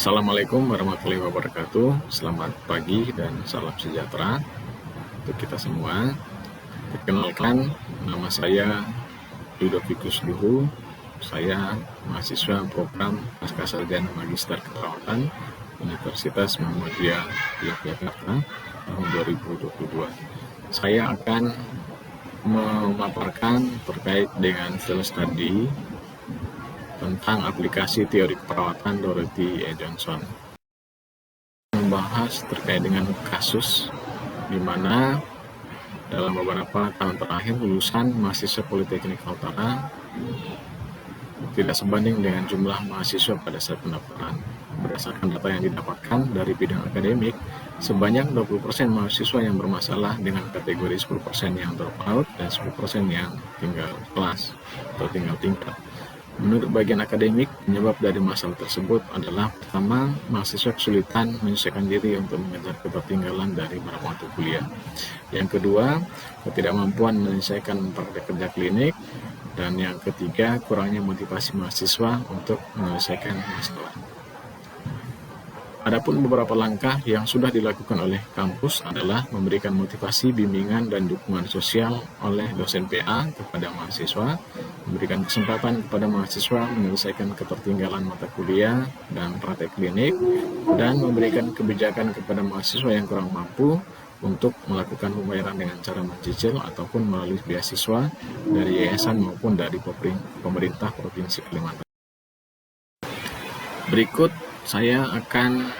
Assalamualaikum warahmatullahi wabarakatuh. Selamat pagi dan salam sejahtera untuk kita semua. Perkenalkan, nama saya Ludovikus Luhu. Saya mahasiswa program Pascasarjana Magister Keperawatan Universitas Muhammadiyah Yogyakarta tahun 2022. Saya akan memaparkan terkait dengan field study tentang aplikasi teori keperawatan Dorothy E. Johnson. Membahas terkait dengan kasus di mana dalam beberapa tahun terakhir lulusan mahasiswa Politeknik Kaltara tidak sebanding dengan jumlah mahasiswa pada saat pendaftaran. Berdasarkan data yang didapatkan dari bidang akademik, sebanyak 20% mahasiswa yang bermasalah dengan kategori 10% yang drop out dan 10% yang tinggal kelas atau tinggal tingkat. Menurut bagian akademik, penyebab dari masalah tersebut adalah pertama, mahasiswa kesulitan menyesuaikan diri untuk mengejar ketertinggalan dari beberapa mata kuliah. Yang kedua, ketidakmampuan menyelesaikan praktek kerja klinik. Dan yang ketiga, kurangnya motivasi mahasiswa untuk menyelesaikan masalah. Adapun beberapa langkah yang sudah dilakukan oleh kampus adalah memberikan motivasi, bimbingan, dan dukungan sosial oleh dosen PA kepada mahasiswa, memberikan kesempatan kepada mahasiswa menyelesaikan ketertinggalan mata kuliah dan praktek klinik, dan memberikan kebijakan kepada mahasiswa yang kurang mampu untuk melakukan pembayaran dengan cara mencicil ataupun melalui beasiswa dari yayasan maupun dari pemerintah Provinsi Kalimantan. Berikut saya akan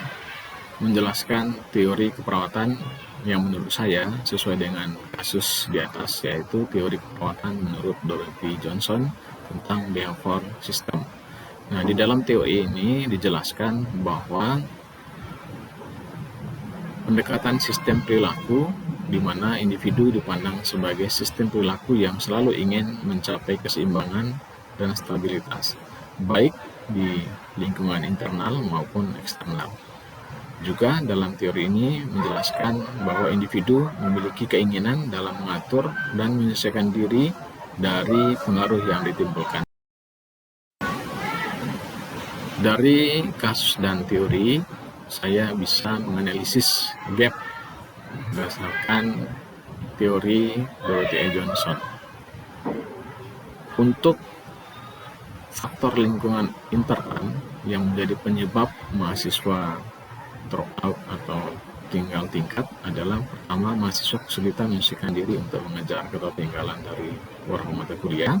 menjelaskan teori keperawatan yang menurut saya sesuai dengan kasus di atas, yaitu teori keperawatan menurut Dorothy Johnson tentang behavior system. Nah, di dalam teori ini dijelaskan bahwa pendekatan sistem perilaku di mana individu dipandang sebagai sistem perilaku yang selalu ingin mencapai keseimbangan dan stabilitas, baik di lingkungan internal maupun eksternal. Juga dalam teori ini menjelaskan bahwa individu memiliki keinginan dalam mengatur dan menyesuaikan diri dari pengaruh yang ditimbulkan. Dari kasus dan teori, saya bisa menganalisis gap berdasarkan teori Dorothy E. Johnson. Untuk faktor lingkungan internal yang menjadi penyebab mahasiswa drop out atau tinggal tingkat adalah pertama, mahasiswa kesulitan menyesuaikan diri untuk mengejar ketertinggalan dari beberapa mata kuliah.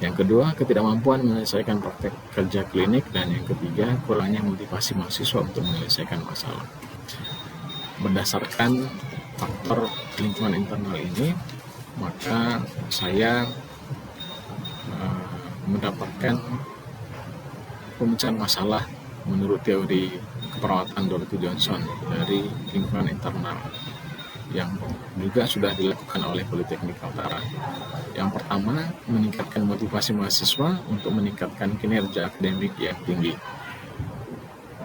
Yang kedua, ketidakmampuan menyelesaikan praktek kerja klinik. Dan yang ketiga, kurangnya motivasi mahasiswa untuk menyelesaikan masalah. Berdasarkan faktor lingkungan internal ini, maka saya mendapatkan pemecahan masalah menurut teori keperawatan Dorothy Johnson dari lingkungan internal yang juga sudah dilakukan oleh Politeknik Kaltara. Yang pertama, meningkatkan motivasi mahasiswa untuk meningkatkan kinerja akademik yang tinggi.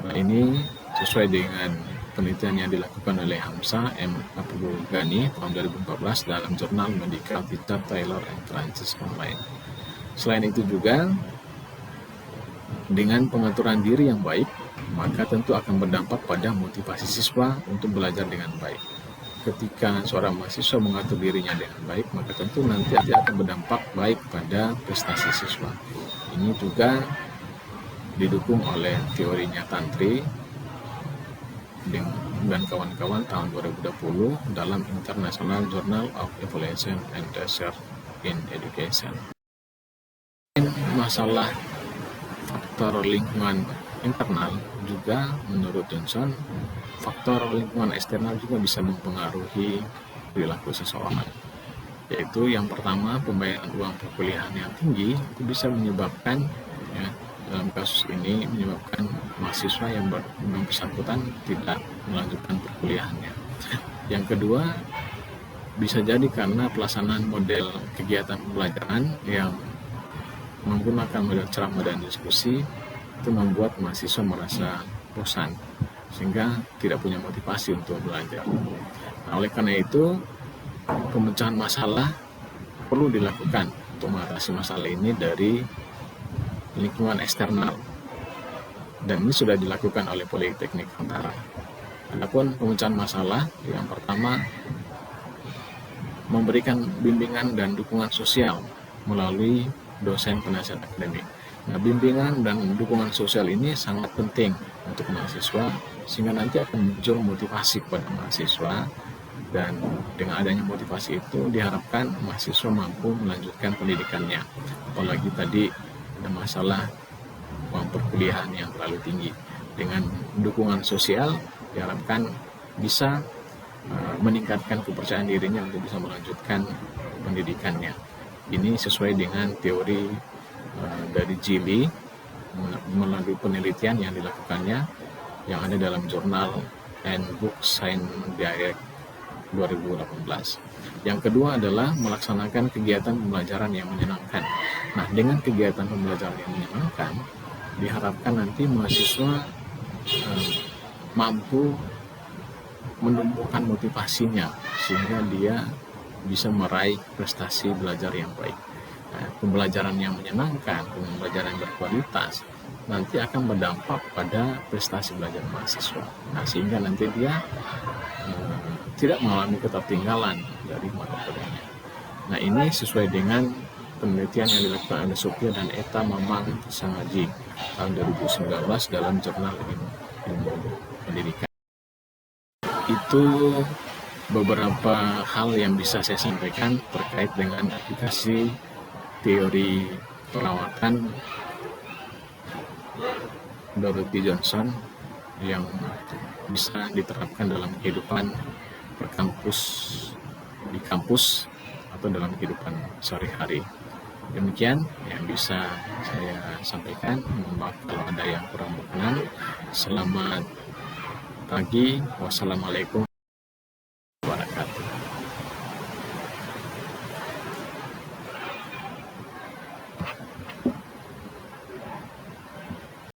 Nah, ini sesuai dengan penelitian yang dilakukan oleh Hamzah M. Abdul Ghani tahun 2014 dalam jurnal Medical Teacher Taylor and Francis Online. Selain itu juga, dengan pengaturan diri yang baik, maka tentu akan berdampak pada motivasi siswa untuk belajar dengan baik. Ketika seorang mahasiswa mengatur dirinya dengan baik, maka tentu nanti akan berdampak baik pada prestasi siswa. Ini juga didukung oleh teorinya Tantri dan kawan-kawan tahun 2020 dalam International Journal of Evaluation and Research in Education. Masalah faktor lingkungan internal juga menurut Johnson, faktor lingkungan eksternal juga bisa mempengaruhi perilaku seseorang. Yaitu yang pertama, pembayaran uang perkuliahan yang tinggi itu bisa menyebabkan, ya, dalam kasus ini menyebabkan mahasiswa yang bersangkutan tidak melanjutkan perkuliahannya. Yang kedua, bisa jadi karena pelaksanaan model kegiatan pembelajaran yang menggunakan model ceramah dan diskusi itu membuat mahasiswa merasa bosan sehingga tidak punya motivasi untuk belajar. Nah, oleh karena itu, pemecahan masalah perlu dilakukan untuk mengatasi masalah ini dari lingkungan eksternal. dan ini sudah dilakukan oleh Politeknik Antara. Adapun pemecahan masalah, yang pertama memberikan bimbingan dan dukungan sosial melalui dosen penasihat akademik. Nah, bimbingan dan dukungan sosial ini sangat penting untuk mahasiswa, sehingga nanti akan muncul motivasi kepada mahasiswa, dan dengan adanya motivasi itu diharapkan mahasiswa mampu melanjutkan pendidikannya. Apalagi tadi ada masalah uang perkuliahan yang terlalu tinggi. Dengan dukungan sosial diharapkan bisa meningkatkan kepercayaan dirinya untuk bisa melanjutkan pendidikannya. Ini sesuai dengan teori dari Gili melalui penelitian yang dilakukannya yang ada dalam jurnal Handbook Science Direct 2018. Yang kedua adalah melaksanakan kegiatan pembelajaran yang menyenangkan. Nah, dengan kegiatan pembelajaran yang menyenangkan, diharapkan nanti mahasiswa mampu menumbuhkan motivasinya sehingga dia bisa meraih prestasi belajar yang baik. Nah, pembelajaran yang menyenangkan, pembelajaran yang berkualitas nanti akan berdampak pada prestasi belajar mahasiswa. Nah, sehingga nanti dia tidak mengalami ketertinggalan dari mata kuliahnya. Nah, ini sesuai dengan penelitian yang dilakukan oleh Sophia dan Eta Mamang Sangaji tahun 2019 dalam jurnal ilmu pendidikan. Itu beberapa hal yang bisa saya sampaikan terkait dengan aplikasi teori perawatan Dorothy Johnson yang bisa diterapkan dalam kehidupan perkampus, di kampus atau dalam kehidupan sehari-hari. Demikian yang bisa saya sampaikan. Mohon maaf kalau ada yang kurang berkenan. Selamat pagi. Wassalamualaikum.